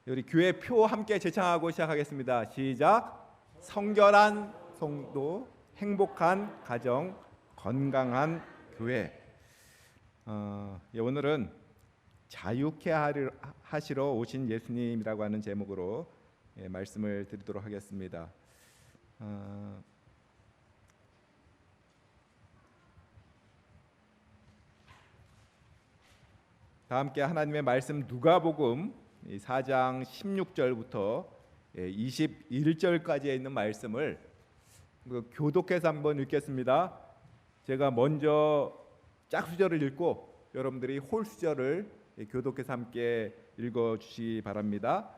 우리 교회 표 함께 제창하고 시작하겠습니다. 시작. 성결한 성도, 행복한 가정, 건강한 교회. 오늘은 자유케 하시러 오신 예수님이라고 하는 제목으로 말씀을 드리도록 하겠습니다. 다 함께 하나님의 말씀 누가복음 4장 16절부터 21절까지에 있는 말씀을 교독해서 한번 읽겠습니다. 제가 먼저 짝수절을 읽고 여러분들이 홀수절을 교독해서 함께 읽어주시기 바랍니다.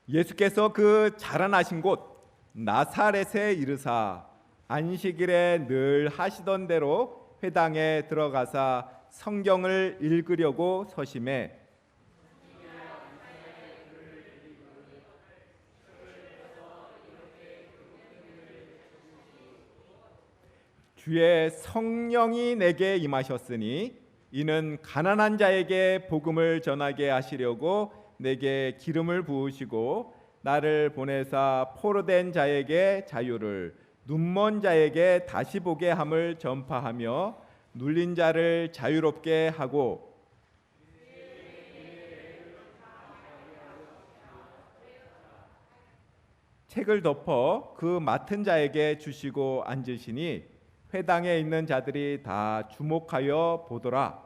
예수께서 그 자라나신 곳 나사렛에 이르사 안식일에 늘 하시던 대로 회당에 들어가사 성경을 읽으려고 서심해 주의 성령이 내게 임하셨으니 이는 가난한 자에게 복음을 전하게 하시려고 내게 기름을 부으시고 나를 보내사 포로된 자에게 자유를 눈먼 자에게 다시 보게 함을 전파하며 눌린 자를 자유롭게 하고 책을 덮어 그 맡은 자에게 주시고 앉으시니 회당에 있는 자들이 다 주목하여 보더라.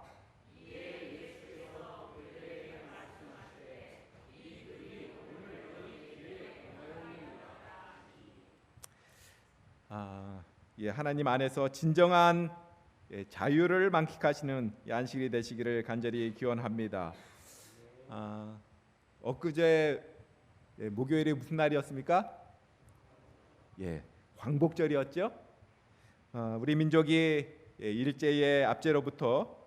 하나님 안에서 진정한 자유를 만끽하시는 안식일이 되시기를 간절히 기원합니다. 엊그제 목요일이 무슨 날이었습니까? 광복절이었죠. 우리 민족이 일제의 압제로부터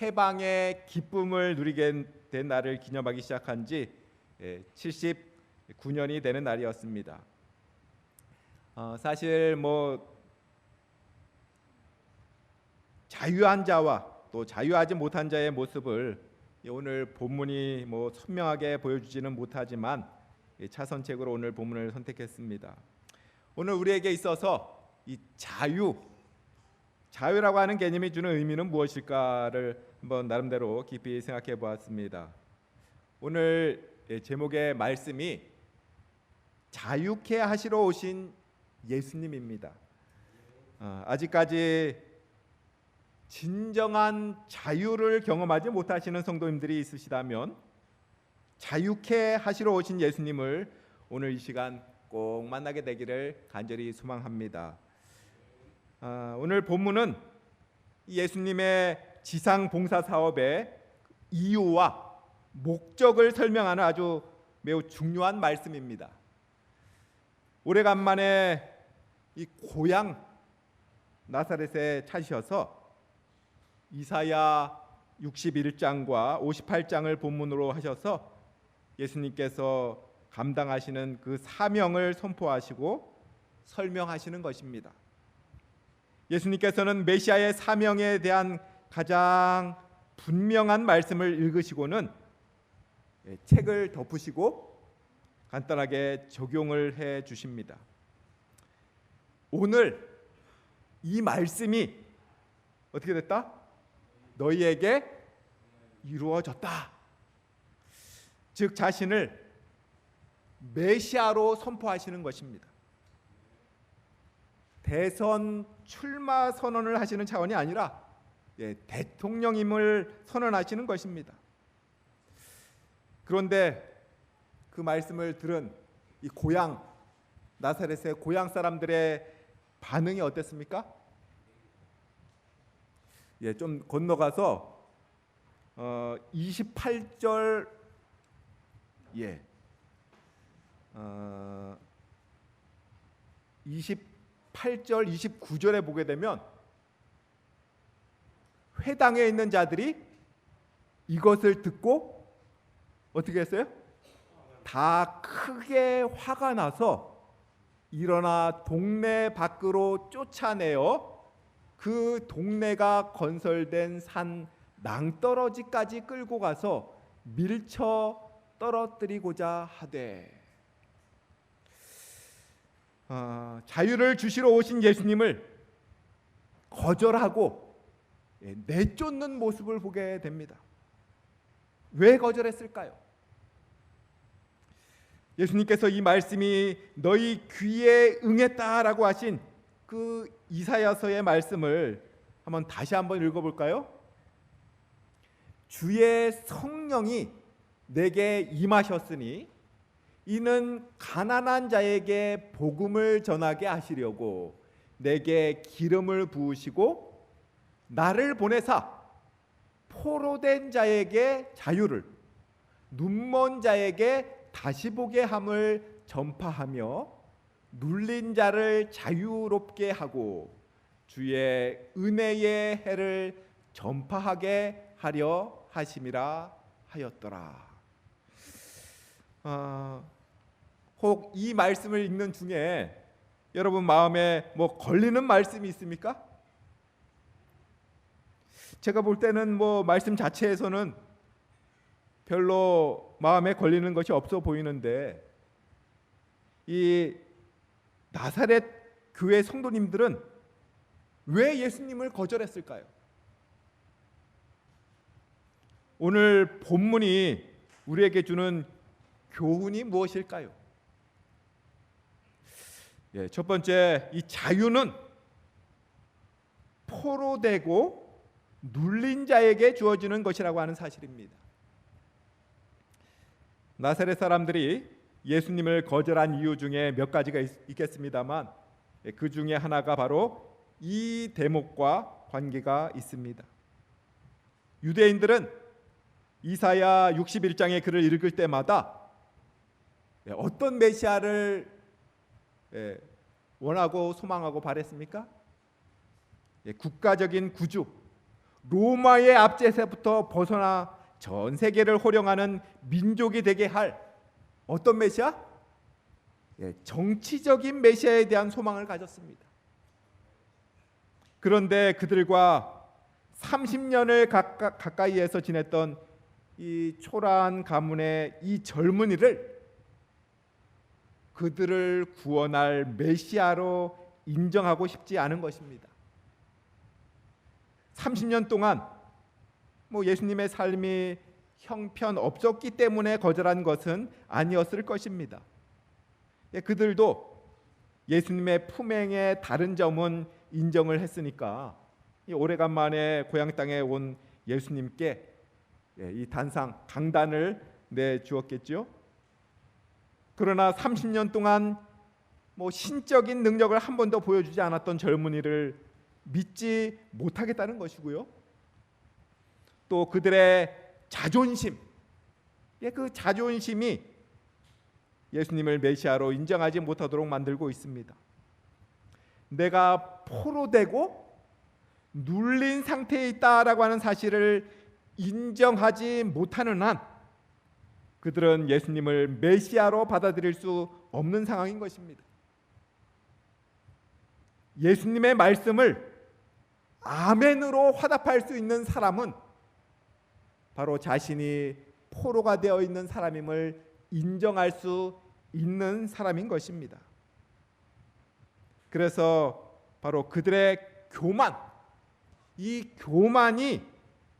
해방의 기쁨을 누리게 된 날을 기념하기 시작한 지 79년이 되는 날이었습니다. 사실 자유한 자와 또 자유하지 못한 자의 모습을 오늘 본문이 선명하게 보여주지는 못하지만 차선책으로 오늘 본문을 선택했습니다. 오늘 우리에게 있어서 이 자유라고 하는 개념이 주는 의미는 무엇일까를 한번 나름대로 깊이 생각해 보았습니다. 오늘 제목의 말씀이 자유케 하시러 오신 예수님입니다. 아직까지 진정한 자유를 경험하지 못하시는 성도님들이 있으시다면 자유케 하시러 오신 예수님을 오늘 이 시간 꼭 만나게 되기를 간절히 소망합니다. 오늘 본문은 예수님의 지상 봉사 사업의 이유와 목적을 설명하는 아주 매우 중요한 말씀입니다. 오래간만에 이 고향 나사렛에 찾으셔서 이사야 61장과 58장을 본문으로 하셔서 예수님께서 감당하시는 그 사명을 선포하시고 설명하시는 것입니다. 예수님께서는 메시아의 사명에 대한 가장 분명한 말씀을 읽으시고는 책을 덮으시고 간단하게 적용을 해 주십니다. 오늘 이 말씀이 어떻게 됐다? 너희에게 이루어졌다. 즉 자신을 메시아로 선포하시는 것입니다. 대선 출마 선언을 하시는 차원이 아니라 대통령임을 선언하시는 것입니다. 그런데 그 말씀을 들은 이 고향 나사렛의 고향 사람들의 반응이 어땠습니까? 좀 건너가서 28절 28절 29절에 보게 되면 회당에 있는 자들이 이것을 듣고 어떻게 했어요? 다 크게 화가 나서 일어나 동네 밖으로 쫓아내어 그 동네가 건설된 산 낭떠러지까지 끌고 가서 밀쳐 떨어뜨리고자 하되. 자유를 주시러 오신 예수님을 거절하고 내쫓는 모습을 보게 됩니다. 왜 거절했을까요? 예수님께서 이 말씀이 너희 귀에 응했다라고 하신 그 이사야서의 말씀을 다시 한번 읽어볼까요? 주의 성령이 내게 임하셨으니 이는 가난한 자에게 복음을 전하게 하시려고 내게 기름을 부으시고 나를 보내사 포로된 자에게 자유를, 눈먼 자에게 다시 보게 함을 전파하며 눌린 자를 자유롭게 하고 주의 은혜의 해를 전파하게 하려 하심이라 하였더라. 혹 이 말씀을 읽는 중에 여러분 마음에 걸리는 말씀이 있습니까? 제가 볼 때는 말씀 자체에서는 별로 마음에 걸리는 것이 없어 보이는데, 이 나사렛 교회 성도님들은 왜 예수님을 거절했을까요? 오늘 본문이 우리에게 주는 교훈이 무엇일까요? 첫 번째, 이 자유는 포로되고 눌린 자에게 주어지는 것이라고 하는 사실입니다. 나사렛 사람들이 예수님을 거절한 이유 중에 몇 가지가 있겠습니다만 그 중에 하나가 바로 이 대목과 관계가 있습니다. 유대인들은 이사야 61장의 글을 읽을 때마다 어떤 메시아를 원하고 소망하고 바랬습니까? 국가적인 구주, 로마의 압제세부터 벗어나 전 세계를 호령하는 민족이 되게 할 어떤 메시아? 정치적인 메시아에 대한 소망을 가졌습니다. 그런데 그들과 30년을 가까이에서 지냈던 이 초라한 가문의 이 젊은이를 그들을 구원할 메시아로 인정하고 싶지 않은 것입니다. 30년 동안 예수님의 삶이 형편없었기 때문에 거절한 것은 아니었을 것입니다. 그들도 예수님의 품행의 다른 점은 인정을 했으니까 오래간만에 고향 땅에 온 예수님께 이 단상, 강단을 내주었겠죠. 그러나 30년 동안 신적인 능력을 한 번도 보여주지 않았던 젊은이를 믿지 못하겠다는 것이고요. 또 그들의 자존심, 그 자존심이 예수님을 메시아로 인정하지 못하도록 만들고 있습니다. 내가 포로되고 눌린 상태에 있다라고 하는 사실을 인정하지 못하는 한 그들은 예수님을 메시아로 받아들일 수 없는 상황인 것입니다. 예수님의 말씀을 아멘으로 화답할 수 있는 사람은 바로 자신이 포로가 되어 있는 사람임을 인정할 수 있는 사람인 것입니다. 그래서 바로 그들의 교만, 이 교만이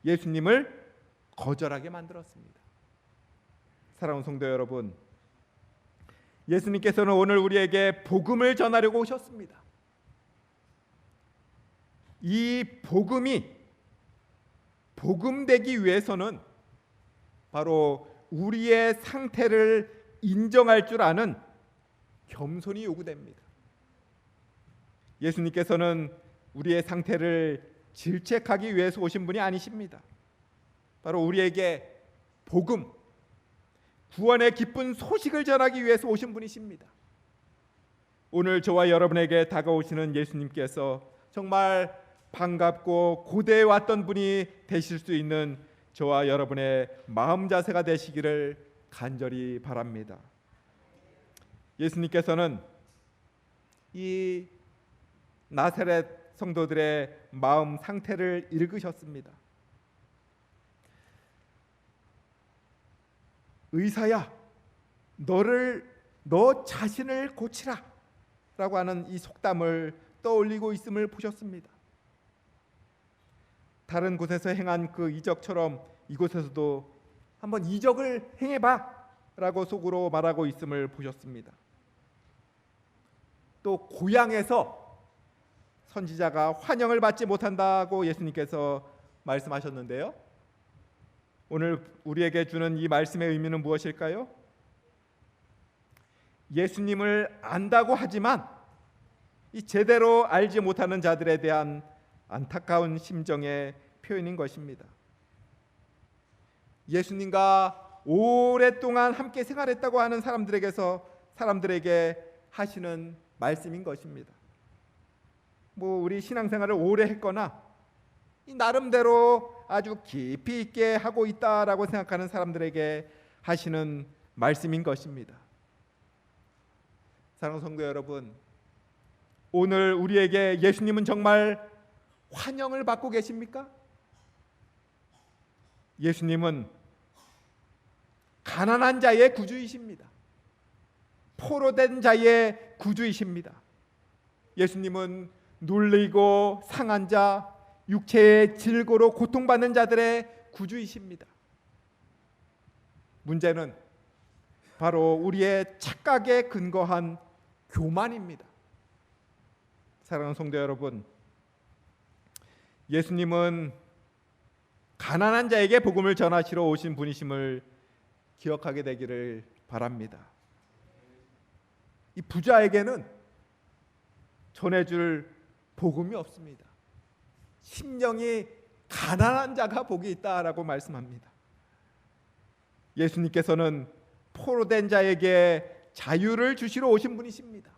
예수님을 거절하게 만들었습니다. 사랑하는 성도 여러분, 예수님께서는 오늘 우리에게 복음을 전하려고 오셨습니다. 이 복음이 복음되기 위해서는 바로 우리의 상태를 인정할 줄 아는 겸손이 요구됩니다. 예수님께서는 우리의 상태를 질책하기 위해서 오신 분이 아니십니다. 바로 우리에게 복음, 구원의 기쁜 소식을 전하기 위해서 오신 분이십니다. 오늘 저와 여러분에게 다가오시는 예수님께서 정말 반갑고 고대해 왔던 분이 되실 수 있는 저와 여러분의 마음 자세가 되시기를 간절히 바랍니다. 예수님께서는 이 나사렛 성도들의 마음 상태를 읽으셨습니다. 의사야, 너 자신을 고치라 라고 하는 이 속담을 떠올리고 있음을 보셨습니다. 다른 곳에서 행한 그 이적처럼 이곳에서도 한번 이적을 행해봐 라고 속으로 말하고 있음을 보셨습니다. 또 고향에서 선지자가 환영을 받지 못한다고 예수님께서 말씀하셨는데요, 오늘 우리에게 주는 이 말씀의 의미는 무엇일까요? 예수님을 안다고 하지만 이 제대로 알지 못하는 자들에 대한 안타까운 심정의 표현인 것입니다. 예수님과 오랫동안 함께 생활했다고 하는 사람들에게 하시는 말씀인 것입니다. 우리 신앙생활을 오래 했거나 나름대로 아주 깊이 있게 하고 있다라고 생각하는 사람들에게 하시는 말씀인 것입니다. 사랑하는 성도 여러분, 오늘 우리에게 예수님은 정말 환영을 받고 계십니까? 예수님은 가난한 자의 구주이십니다. 포로된 자의 구주이십니다. 예수님은 눌리고 상한 자, 육체의 질고로 고통받는 자들의 구주이십니다. 문제는 바로 우리의 착각에 근거한 교만입니다. 사랑하는 성도 여러분, 예수님은 가난한 자에게 복음을 전하시러 오신 분이심을 기억하게 되기를 바랍니다. 이 부자에게는 전해줄 복음이 없습니다. 심령이 가난한 자가 복이 있다라고 말씀합니다. 예수님께서는 포로된 자에게 자유를 주시러 오신 분이십니다.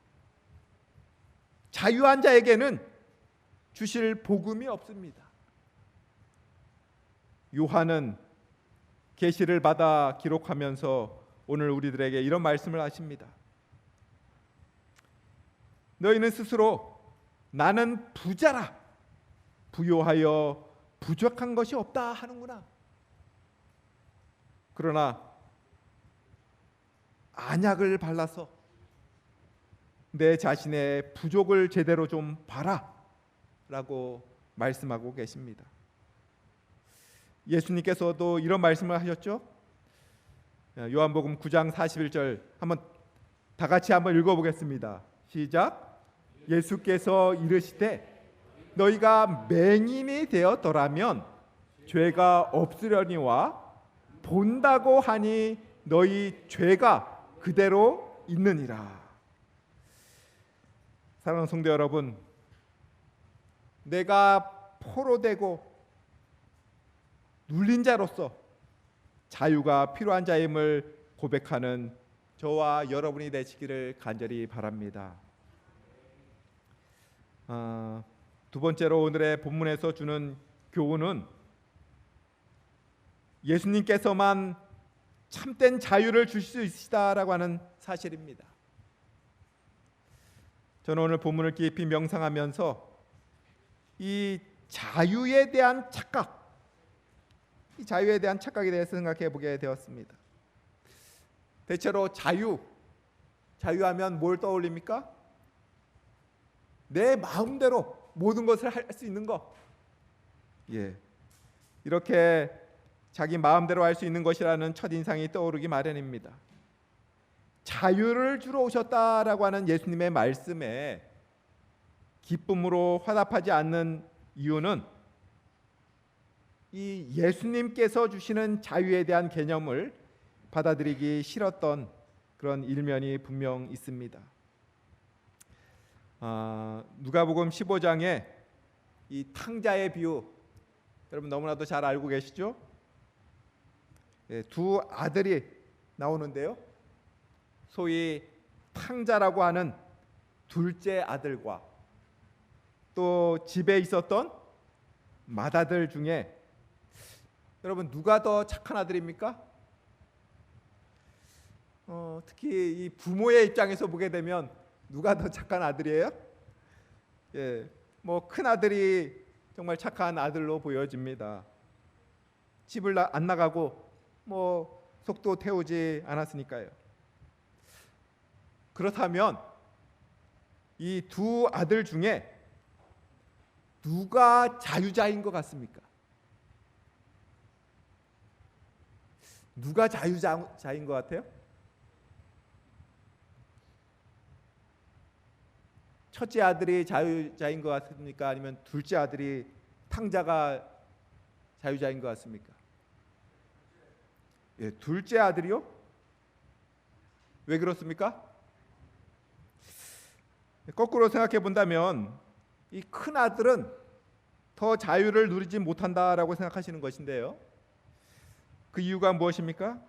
자유한 자에게는 주실 복음이 없습니다. 요한은 계시를 받아 기록하면서 오늘 우리들에게 이런 말씀을 하십니다. 너희는 스스로 나는 부자라, 부요하여 부족한 것이 없다 하는구나. 그러나 안약을 발라서 내 자신의 부족을 제대로 좀 봐라 라고 말씀하고 계십니다. 예수님께서도 이런 말씀을 하셨죠. 요한복음 9장 41절 한번 다 같이 한번 읽어보겠습니다. 시작. 예수께서 이르시되 너희가 맹인이 되었더라면 죄가 없으려니와 본다고 하니 너희 죄가 그대로 있느니라. 사랑하는 성도 여러분, 내가 포로되고 눌린 자로서 자유가 필요한 자임을 고백하는 저와 여러분이 되시기를 간절히 바랍니다. 두 번째로 오늘의 본문에서 주는 교훈은 예수님께서만 참된 자유를 주실 수 있으시다라고 하는 사실입니다. 저는 오늘 본문을 깊이 명상하면서 이 자유에 대한 착각, 이 자유에 대한 착각에 대해서 생각해 보게 되었습니다. 대체로 자유하면 뭘 떠올립니까? 내 마음대로 모든 것을 할 수 있는 것. 이렇게 자기 마음대로 할 수 있는 것이라는 첫인상이 떠오르기 마련입니다. 자유를 주러 오셨다라고 하는 예수님의 말씀에 기쁨으로 화답하지 않는 이유는 이 예수님께서 주시는 자유에 대한 개념을 받아들이기 싫었던 그런 일면이 분명 있습니다. 누가복음 15장에 이 탕자의 비유, 여러분 너무나도 잘 알고 계시죠? 두 아들이 나오는데요, 소위 탕자라고 하는 둘째 아들과 또 집에 있었던 맏아들 중에 여러분 누가 더 착한 아들입니까? 특히 이 부모의 입장에서 보게 되면 누가 더 착한 아들이에요? 큰 아들이 정말 착한 아들로 보여집니다. 집을 안 나가고 속도 태우지 않았으니까요. 그렇다면 이 두 아들 중에 누가 자유자인 것 같습니까? 누가 자유자인 것 같아요? 첫째 아들이 자유자인 것 같습니까? 아니면 둘째 아들이 탕자가 자유자인 것 같습니까? 예, 둘째 아들이요? 왜 그렇습니까? 거꾸로 생각해 본다면 이 큰 아들은 더 자유를 누리지 못한다라고 생각하시는 것인데요. 그 이유가 무엇입니까?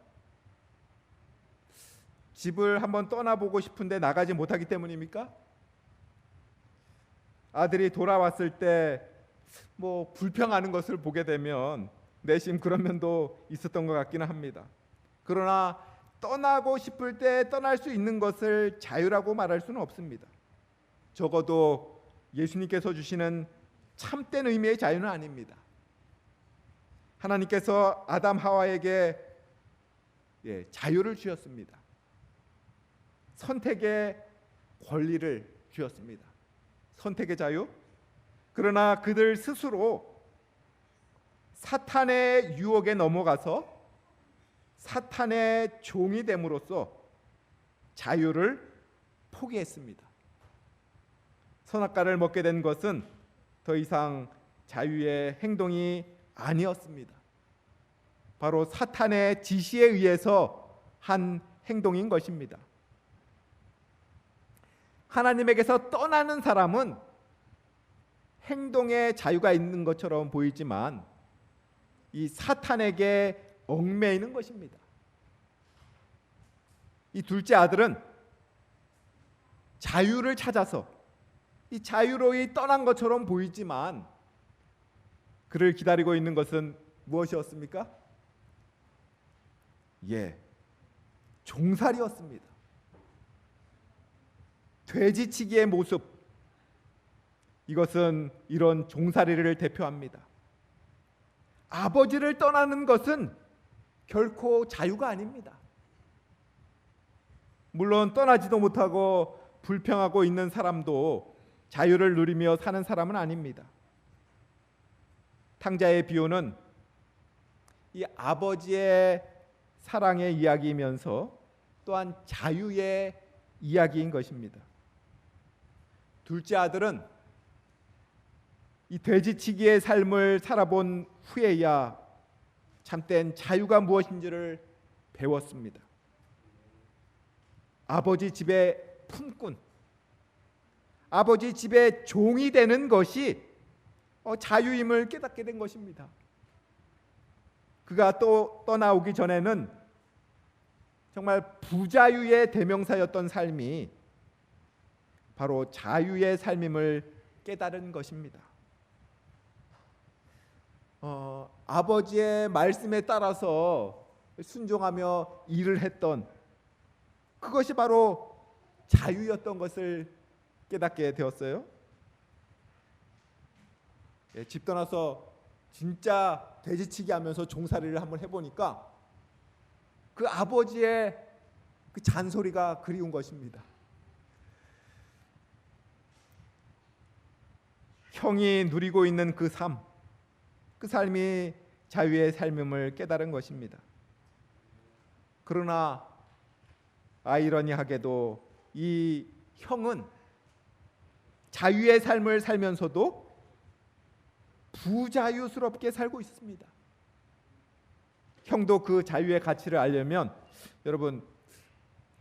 집을 한번 떠나보고 싶은데 나가지 못하기 때문입니까? 아들이 돌아왔을 때 뭐 불평하는 것을 보게 되면 내심 그런 면도 있었던 것 같기는 합니다. 그러나 떠나고 싶을 때 떠날 수 있는 것을 자유라고 말할 수는 없습니다. 적어도 예수님께서 주시는 참된 의미의 자유는 아닙니다. 하나님께서 아담 하와에게 자유를 주셨습니다. 선택의 권리를 주셨습니다. 선택의 자유. 그러나 그들 스스로 사탄의 유혹에 넘어가서 사탄의 종이 됨으로써 자유를 포기했습니다. 선악과를 먹게 된 것은 더 이상 자유의 행동이 아니었습니다. 바로 사탄의 지시에 의해서 한 행동인 것입니다. 하나님에게서 떠나는 사람은 행동에 자유가 있는 것처럼 보이지만 이 사탄에게 얽매이는 것입니다. 이 둘째 아들은 자유를 찾아서 이 자유로이 떠난 것처럼 보이지만 그를 기다리고 있는 것은 무엇이었습니까? 종살이였습니다. 돼지치기의 모습, 이것은 이런 종살이를 대표합니다. 아버지를 떠나는 것은 결코 자유가 아닙니다. 물론 떠나지도 못하고 불평하고 있는 사람도 자유를 누리며 사는 사람은 아닙니다. 탕자의 비유는 이 아버지의 사랑의 이야기이면서 또한 자유의 이야기인 것입니다. 둘째 아들은 이 돼지치기의 삶을 살아본 후에야 참된 자유가 무엇인지를 배웠습니다. 아버지 집의 품꾼, 아버지 집의 종이 되는 것이 자유임을 깨닫게 된 것입니다. 그가 또 떠나오기 전에는 정말 부자유의 대명사였던 삶이 바로 자유의 삶임을 깨달은 것입니다. 아버지의 말씀에 따라서 순종하며 일을 했던 그것이 바로 자유였던 것을 깨닫게 되었어요. 집 떠나서 진짜 돼지치기 하면서 종살이를 한번 해보니까 그 아버지의 그 잔소리가 그리운 것입니다. 형이 누리고 있는 그 삶이 자유의 삶임을 깨달은 것입니다. 그러나 아이러니하게도 이 형은 자유의 삶을 살면서도 부자유스럽게 살고 있습니다. 형도 그 자유의 가치를 알려면 여러분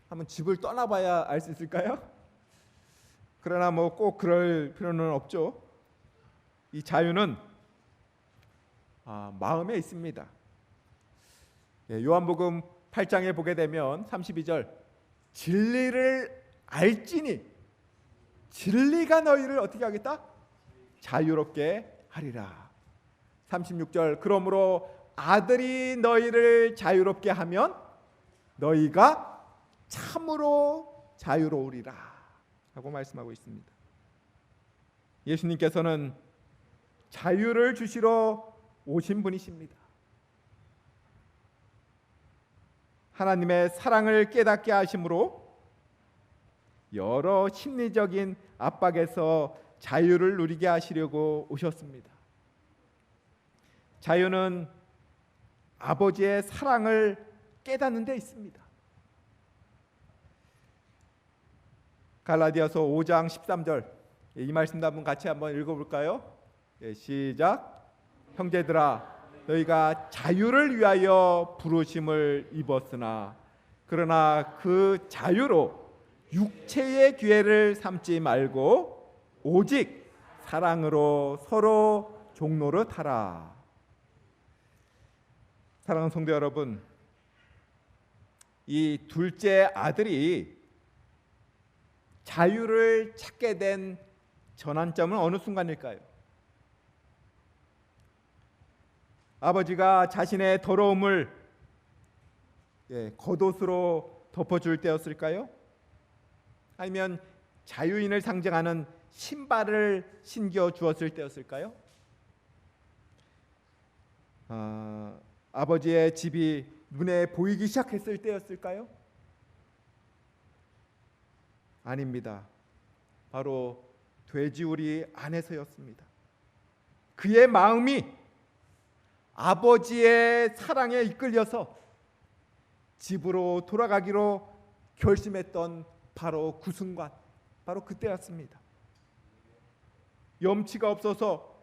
한번 집을 떠나봐야 알 수 있을까요? 그러나 뭐 꼭 그럴 필요는 없죠. 이 자유는 마음에 있습니다. 요한복음 8장에 보게 되면 32절 진리를 알지니 진리가 너희를 어떻게 하겠다? 자유롭게 하리라. 36절 그러므로 아들이 너희를 자유롭게 하면 너희가 참으로 자유로우리라 하고 말씀하고 있습니다. 예수님께서는 자유를 주시러 오신 분이십니다. 하나님의 사랑을 깨닫게 하심으로 여러 심리적인 압박에서 자유를 누리게 하시려고 오셨습니다. 자유는 아버지의 사랑을 깨닫는 데 있습니다. 갈라디아서 5장 13절 이 말씀도 한번 같이 한번 읽어볼까요? 시작. 형제들아 너희가 자유를 위하여 부르심을 입었으나 그러나 그 자유로 육체의 기회를 삼지 말고 오직 사랑으로 서로 종노릇하라. 사랑하는 성도 여러분, 이 둘째 아들이 자유를 찾게 된 전환점은 어느 순간일까요? 아버지가 자신의 더러움을 겉옷으로 덮어줄 때였을까요? 아니면 자유인을 상징하는 신발을 신겨 주었을 때였을까요? 아버지의 집이 눈에 보이기 시작했을 때였을까요? 아닙니다. 바로 돼지우리 안에서였습니다. 그의 마음이 아버지의 사랑에 이끌려서 집으로 돌아가기로 결심했던 바로 그 순간, 바로 그때였습니다. 염치가 없어서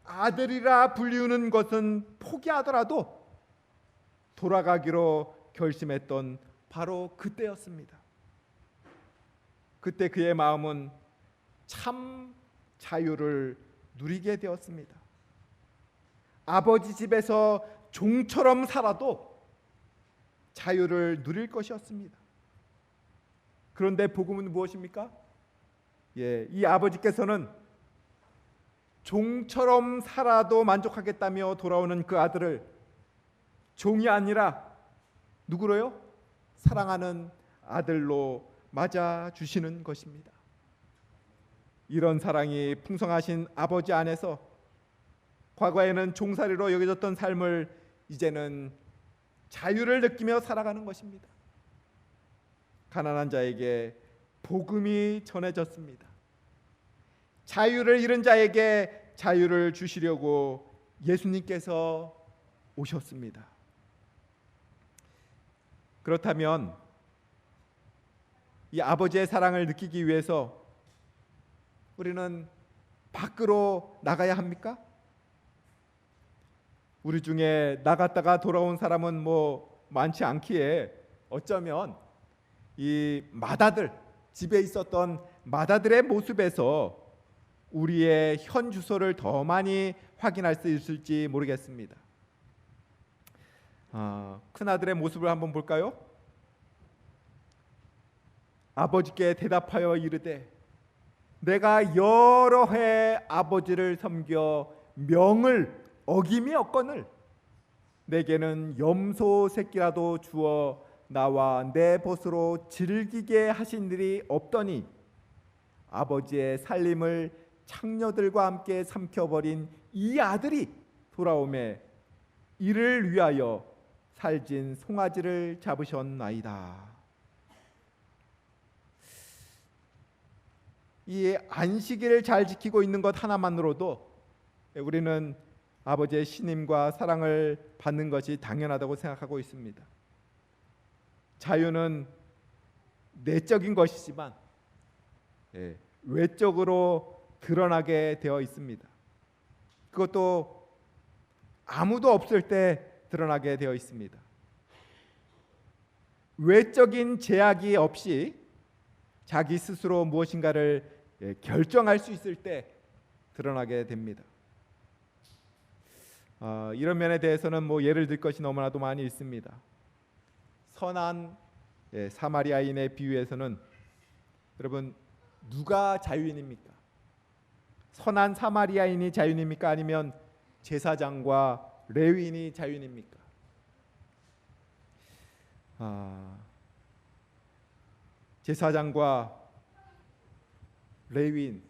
아들이라 불리우는 것은 포기하더라도 돌아가기로 결심했던 바로 그때였습니다. 그때 그의 마음은 참 자유를 누리게 되었습니다. 아버지 집에서 종처럼 살아도 자유를 누릴 것이었습니다. 그런데 복음은 무엇입니까? 이 아버지께서는 종처럼 살아도 만족하겠다며 돌아오는 그 아들을 종이 아니라 누구로요? 사랑하는 아들로 맞아 주시는 것입니다. 이런 사랑이 풍성하신 아버지 안에서 과거에는 종살이로 여겨졌던 삶을 이제는 자유를 느끼며 살아가는 것입니다. 가난한 자에게 복음이 전해졌습니다. 자유를 잃은 자에게 자유를 주시려고 예수님께서 오셨습니다. 그렇다면 이 아버지의 사랑을 느끼기 위해서 우리는 밖으로 나가야 합니까? 우리 중에 나갔다가 돌아온 사람은 많지 않기에 어쩌면 이 마다들, 집에 있었던 마다들의 모습에서 우리의 현 주소를 더 많이 확인할 수 있을지 모르겠습니다. 큰아들의 모습을 한번 볼까요? 아버지께 대답하여 이르되 내가 여러 해 아버지를 섬겨 명을 어김이 없거늘 내게는 염소 새끼라도 주어 나와 내 벗으로 즐기게 하신 일이 없더니 아버지의 살림을 창녀들과 함께 삼켜버린 이 아들이 돌아오매 이를 위하여 살진 송아지를 잡으셨나이다. 이 안식일을 잘 지키고 있는 것 하나만으로도 우리는 아버지의 신임과 사랑을 받는 것이 당연하다고 생각하고 있습니다. 자유는 내적인 것이지만 외적으로 드러나게 되어 있습니다. 그것도 아무도 없을 때 드러나게 되어 있습니다. 외적인 제약이 없이 자기 스스로 무엇인가를 결정할 수 있을 때 드러나게 됩니다. 이런 면에 대해서는 예를 들 것이 너무나도 많이 있습니다. 선한 사마리아인의 비유에서는 여러분 누가 자유인입니까? 선한 사마리아인이 자유인입니까? 아니면 제사장과 레위인이 자유인입니까? 제사장과 레위인,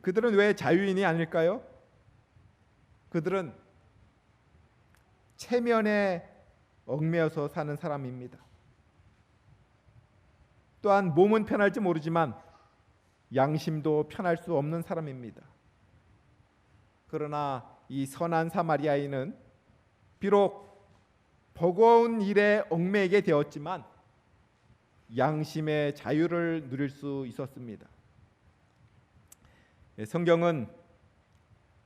그들은 왜 자유인이 아닐까요? 그들은 체면에 얽매여서 사는 사람입니다. 또한 몸은 편할지 모르지만 양심도 편할 수 없는 사람입니다. 그러나 이 선한 사마리아인은 비록 버거운 일에 얽매이게 되었지만 양심의 자유를 누릴 수 있었습니다. 성경은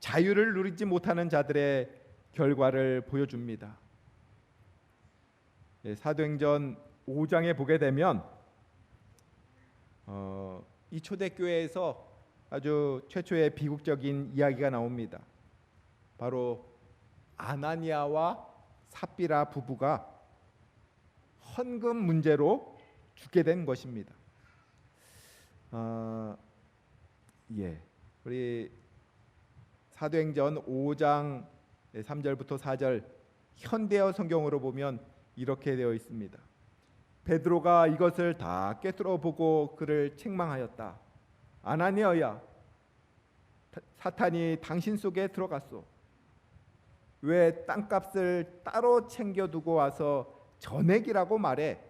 자유를 누리지 못하는 자들의 결과를 보여줍니다. 사도행전 5장에 보게 되면 이 초대교회에서 아주 최초의 비극적인 이야기가 나옵니다. 바로 아나니아와 삽비라 부부가 헌금 문제로 죽게 된 것입니다. 우리 사도행전 5장 3절부터 4절 현대어 성경으로 보면 이렇게 되어 있습니다. 베드로가 이것을 다 꿰뚫어 보고 그를 책망하였다. 아나니아야, 사탄이 당신 속에 들어갔소. 왜 땅값을 따로 챙겨두고 와서 전액이라고 말해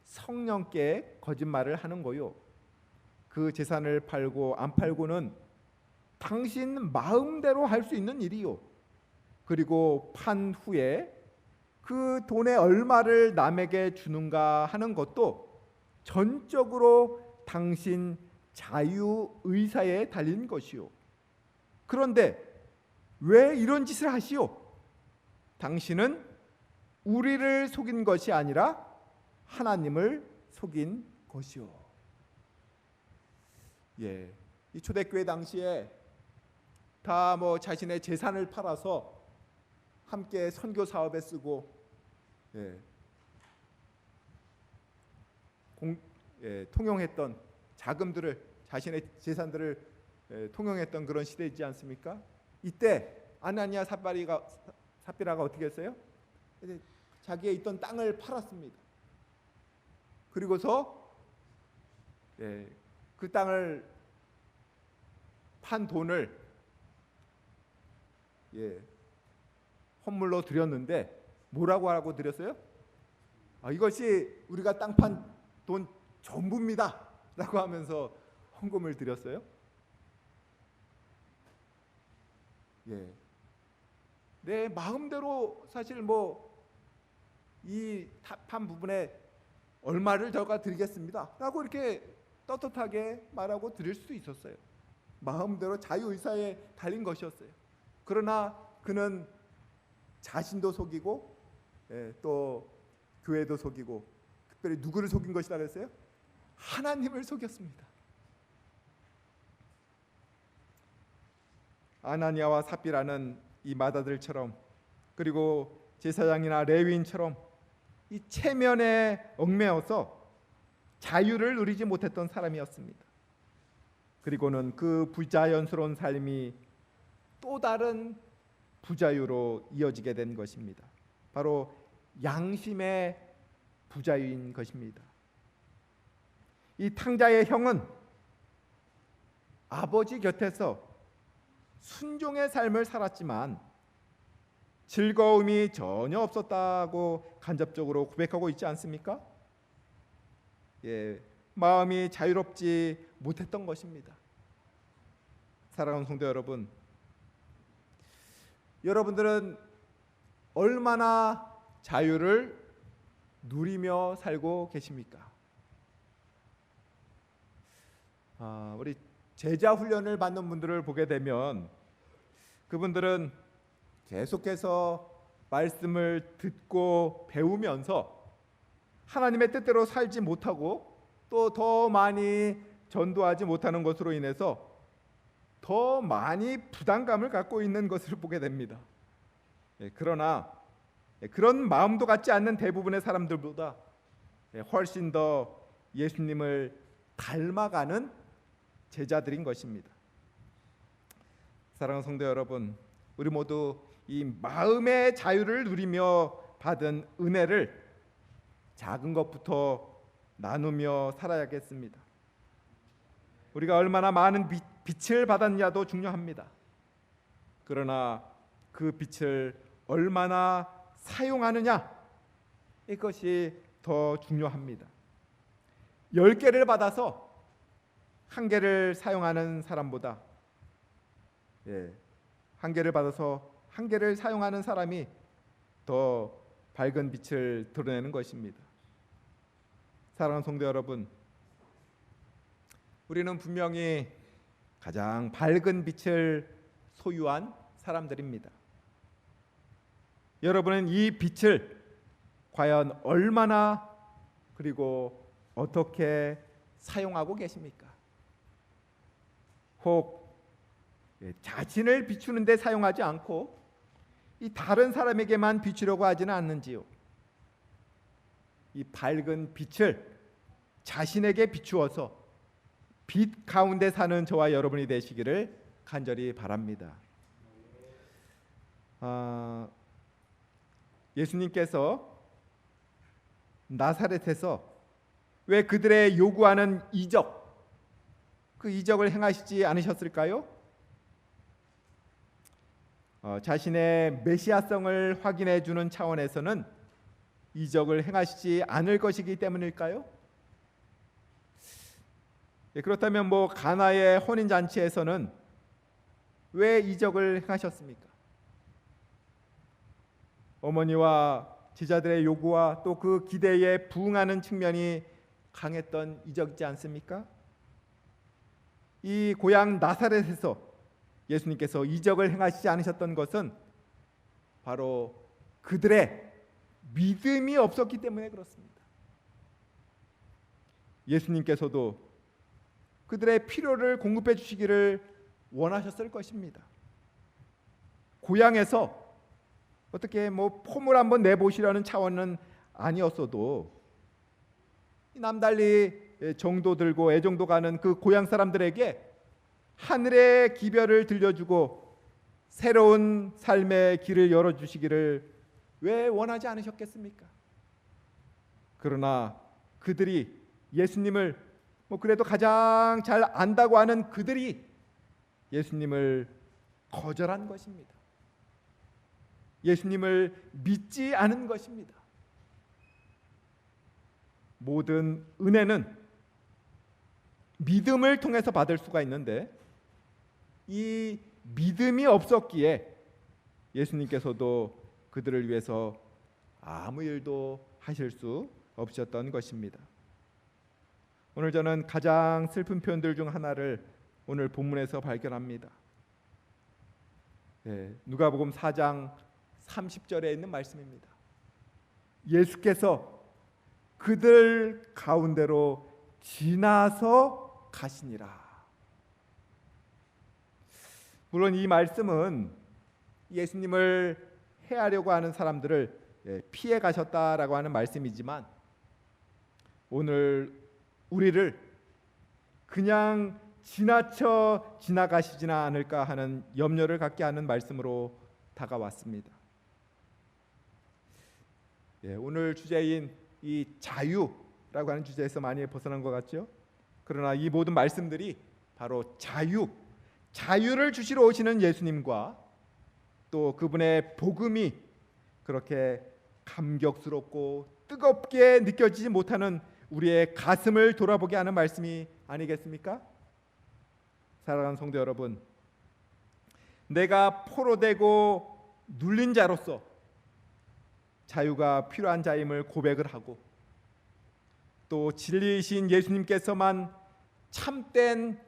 성령께 거짓말을 하는 거요. 그 재산을 팔고 안 팔고는 당신 마음대로 할 수 있는 일이요. 그리고 판 후에 그 돈의 얼마를 남에게 주는가 하는 것도 전적으로 당신 자유 의사에 달린 것이요. 그런데 왜 이런 짓을 하시오? 당신은 우리를 속인 것이 아니라 하나님을 속인 것이요. 이 초대교회 당시에 다 자신의 재산을 팔아서 함께 선교 사업에 쓰고 통용했던 자금들을, 자신의 재산들을 통용했던 그런 시대이지 않습니까? 이때 아나니아 삽비라가 어떻게 했어요? 자기의 있던 땅을 팔았습니다. 그리고서 그 땅을 판 돈을 헌물로 드렸는데 뭐라고 하고 드렸어요? 이것이 우리가 땅 판 돈 전부입니다 라고 하면서 헌금을 드렸어요. 내 마음대로 사실 이 판 부분에 얼마를 저가 드리겠습니다 라고 이렇게 떳떳하게 말하고 드릴 수 있었어요. 마음대로 자유의사에 달린 것이었어요. 그러나 그는 자신도 속이고 또 교회도 속이고 특별히 누구를 속인 것이라 그랬어요? 하나님을 속였습니다. 아나니아와 삽비라는 이 마다들처럼, 그리고 제사장이나 레위인처럼 이 체면에 얽매여서 자유를 누리지 못했던 사람이었습니다. 그리고는 그 부자연스러운 삶이 또 다른 부자유로 이어지게 된 것입니다. 바로 양심의 부자유인 것입니다. 이 탕자의 형은 아버지 곁에서 순종의 삶을 살았지만 즐거움이 전혀 없었다고 간접적으로 고백하고 있지 않습니까? 마음이 자유롭지 못했던 것입니다. 사랑하는 성도 여러분, 여러분들은 얼마나 자유를 누리며 살고 계십니까? 우리 제자 훈련을 받는 분들을 보게 되면 그분들은 계속해서 말씀을 듣고 배우면서 하나님의 뜻대로 살지 못하고 또 더 많이 전도하지 못하는 것으로 인해서 더 많이 부담감을 갖고 있는 것을 보게 됩니다. 그러나 그런 마음도 갖지 않는 대부분의 사람들보다 훨씬 더 예수님을 닮아가는 제자들인 것입니다. 사랑하는 성도 여러분, 우리 모두 이 마음의 자유를 누리며 받은 은혜를 작은 것부터 나누며 살아야겠습니다. 우리가 얼마나 많은 빛을 받았냐도 중요합니다. 그러나 그 빛을 얼마나 사용하느냐, 이것이 더 중요합니다. 10개를 받아서 1개를 사용하는 사람보다 1개를 받아서 1개를 사용하는 사람이 더 밝은 빛을 드러내는 것입니다. 사랑하는 성도 여러분, 우리는 분명히 가장 밝은 빛을 소유한 사람들입니다. 여러분은 이 빛을 과연 얼마나 그리고 어떻게 사용하고 계십니까? 혹 자신을 비추는 데 사용하지 않고 이 다른 사람에게만 비추려고 하지는 않는지요? 이 밝은 빛을 자신에게 비추어서 빛 가운데 사는 저와 여러분이 되시기를 간절히 바랍니다. 예수님께서 나사렛에서 왜 그들의 요구하는 이적, 그 이적을 행하시지 않으셨을까요? 자신의 메시아성을 확인해 주는 차원에서는 이적을 행하시지 않을 것이기 때문일까요? 그렇다면 가나의 혼인 잔치에서는 왜 이적을 행하셨습니까? 어머니와 제자들의 요구와 또 그 기대에 부응하는 측면이 강했던 이적이지 않습니까? 이 고향 나사렛에서 예수님께서 이적을 행하시지 않으셨던 것은 바로 그들의 믿음이 없었기 때문에 그렇습니다. 예수님께서도 그들의 필요를 공급해 주시기를 원하셨을 것입니다. 고향에서 어떻게 폼을 한번 내보시려는 차원은 아니었어도 남달리 정도 들고 애정도 가는 그 고향 사람들에게 하늘의 기별을 들려주고 새로운 삶의 길을 열어주시기를 왜 원하지 않으셨겠습니까? 그러나 그들이 예수님을 그래도 가장 잘 안다고 하는 그들이 예수님을 거절한 것입니다. 예수님을 믿지 않은 것입니다. 모든 은혜는 믿음을 통해서 받을 수가 있는데 이 믿음이 없었기에 예수님께서도 그들을 위해서 아무 일도 하실 수 없으셨던 것입니다. 오늘 저는 가장 슬픈 표현들 중 하나를 오늘 본문에서 발견합니다. 누가복음 4장 30절에 있는 말씀입니다. 예수께서 그들 가운데로 지나서 가시니라. 물론 이 말씀은 예수님을 해하려고 하는 사람들을 피해 가셨다라고 하는 말씀이지만 오늘 우리를 그냥 지나쳐 지나가시지는 않을까 하는 염려를 갖게 하는 말씀으로 다가왔습니다. 오늘 주제인 이 자유라고 하는 주제에서 많이 벗어난 것 같죠? 그러나 이 모든 말씀들이 바로 자유를 주시러 오시는 예수님과 또 그분의 복음이 그렇게 감격스럽고 뜨겁게 느껴지지 못하는 우리의 가슴을 돌아보게 하는 말씀이 아니겠습니까? 사랑하는 성도 여러분, 내가 포로되고 눌린 자로서 자유가 필요한 자임을 고백을 하고 또 진리이신 예수님께서만 참된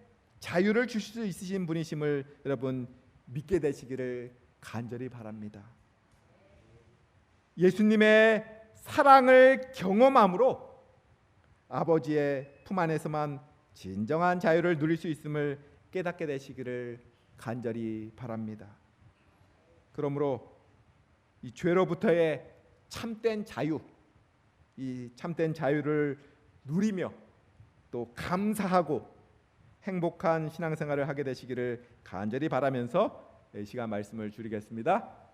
자유를 주실 수 있으신 분이심을 여러분 믿게 되시기를 간절히 바랍니다. 예수님의 사랑을 경험함으로 아버지의 품 안에서만 진정한 자유를 누릴 수 있음을 깨닫게 되시기를 간절히 바랍니다. 그러므로 이 죄로부터의 참된 자유, 이 참된 자유를 누리며 또 감사하고 행복한 신앙생활을 하게 되시기를 간절히 바라면서 이 시간 말씀을 줄이겠습니다.